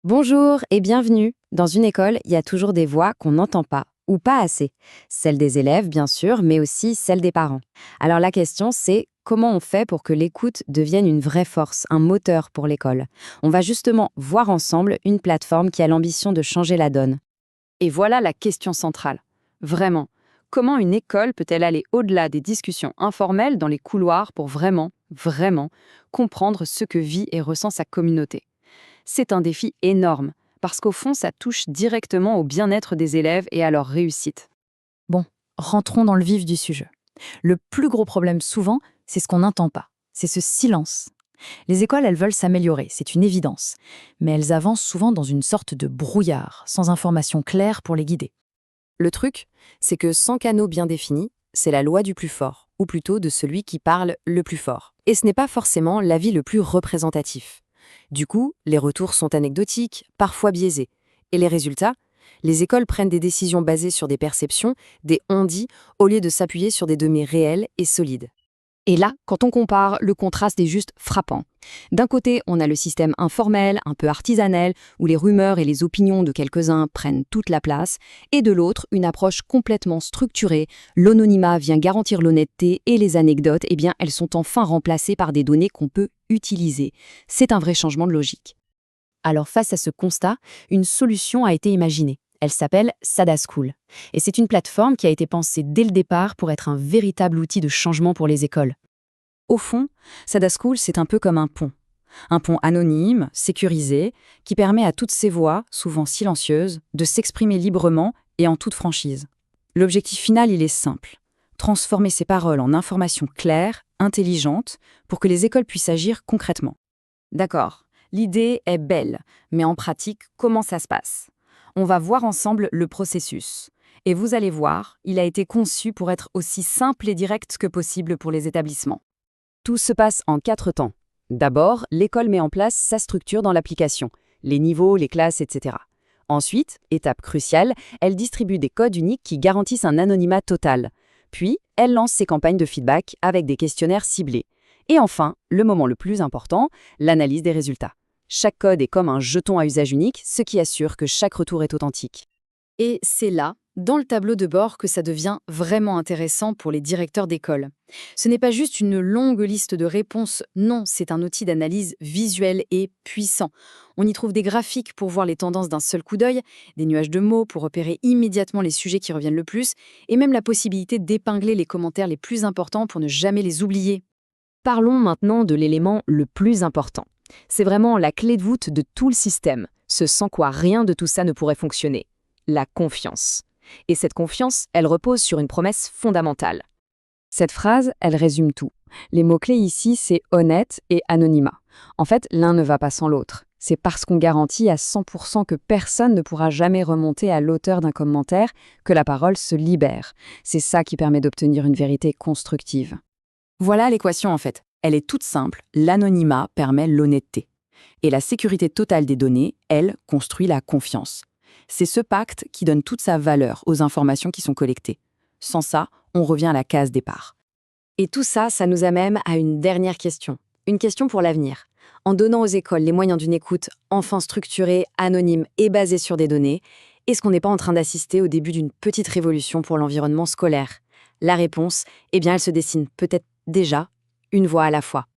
Bonjour et bienvenue. Dans une école, il y a toujours des voix qu'on n'entend pas, ou pas assez. Celles des élèves, bien sûr, mais aussi celles des parents. Alors la question, c'est comment on fait pour que l'écoute devienne une vraie force, un moteur pour l'école. On va justement voir ensemble une plateforme qui a l'ambition de changer la donne. Et voilà la question centrale. Vraiment, comment une école peut-elle aller au-delà des discussions informelles dans les couloirs pour vraiment comprendre ce que vit et ressent sa communauté? C'est un défi énorme, parce qu'au fond, ça touche directement au bien-être des élèves et à leur réussite. Bon, rentrons dans le vif du sujet. Le plus gros problème souvent, c'est ce qu'on n'entend pas. C'est ce silence. Les écoles, elles veulent s'améliorer, c'est une évidence. Mais elles avancent souvent dans une sorte de brouillard, sans information claire pour les guider. Le truc, c'est que sans canaux bien définis, c'est la loi du plus fort, ou plutôt de celui qui parle le plus fort. Et ce n'est pas forcément l'avis le plus représentatif. Du coup, les retours sont anecdotiques, parfois biaisés. Et les résultats? Les écoles prennent des décisions basées sur des perceptions, des on-dit, au lieu de s'appuyer sur des données réelles et solides. Et là, quand on compare, le contraste est juste frappant. D'un côté, on a le système informel, un peu artisanal, où les rumeurs et les opinions de quelques-uns prennent toute la place, et de l'autre, une approche complètement structurée. L'anonymat vient garantir l'honnêteté et les anecdotes, eh bien, elles sont enfin remplacées par des données qu'on peut utiliser. C'est un vrai changement de logique. Alors face à ce constat, une solution a été imaginée. Elle s'appelle Sada School. Et c'est une plateforme qui a été pensée dès le départ pour être un véritable outil de changement pour les écoles. Au fond, Sada School, c'est un peu comme un pont. Un pont anonyme, sécurisé, qui permet à toutes ces voix, souvent silencieuses, de s'exprimer librement et en toute franchise. L'objectif final, il est simple. Transformer ces paroles en informations claires, intelligentes, pour que les écoles puissent agir concrètement. D'accord, l'idée est belle, mais en pratique, comment ça se passe? On va voir ensemble le processus. Et vous allez voir, il a été conçu pour être aussi simple et direct que possible pour les établissements. Tout se passe en 4 temps. D'abord, l'école met en place sa structure dans l'application, les niveaux, les classes, etc. Ensuite, étape cruciale, elle distribue des codes uniques qui garantissent un anonymat total. Puis, elle lance ses campagnes de feedback avec des questionnaires ciblés. Et enfin, le moment le plus important, l'analyse des résultats. Chaque code est comme un jeton à usage unique, ce qui assure que chaque retour est authentique. Et c'est là, dans le tableau de bord, que ça devient vraiment intéressant pour les directeurs d'école. Ce n'est pas juste une longue liste de réponses, non, c'est un outil d'analyse visuel et puissant. On y trouve des graphiques pour voir les tendances d'un seul coup d'œil, des nuages de mots pour repérer immédiatement les sujets qui reviennent le plus, et même la possibilité d'épingler les commentaires les plus importants pour ne jamais les oublier. Parlons maintenant de l'élément le plus important. C'est vraiment la clé de voûte de tout le système, ce sans quoi rien de tout ça ne pourrait fonctionner. La confiance. Et cette confiance, elle repose sur une promesse fondamentale. Cette phrase, elle résume tout. Les mots-clés ici, c'est honnête et anonymat. En fait, l'un ne va pas sans l'autre. C'est parce qu'on garantit à 100% que personne ne pourra jamais remonter à l'auteur d'un commentaire que la parole se libère. C'est ça qui permet d'obtenir une vérité constructive. Voilà l'équation en fait. Elle est toute simple, l'anonymat permet l'honnêteté. Et la sécurité totale des données, elle, construit la confiance. C'est ce pacte qui donne toute sa valeur aux informations qui sont collectées. Sans ça, on revient à la case départ. Et tout ça, ça nous amène à une dernière question. Une question pour l'avenir. En donnant aux écoles les moyens d'une écoute enfin structurée, anonyme et basée sur des données, est-ce qu'on n'est pas en train d'assister au début d'une petite révolution pour l'environnement scolaire? La réponse, eh bien, elle se dessine peut-être déjà, une voix à la fois.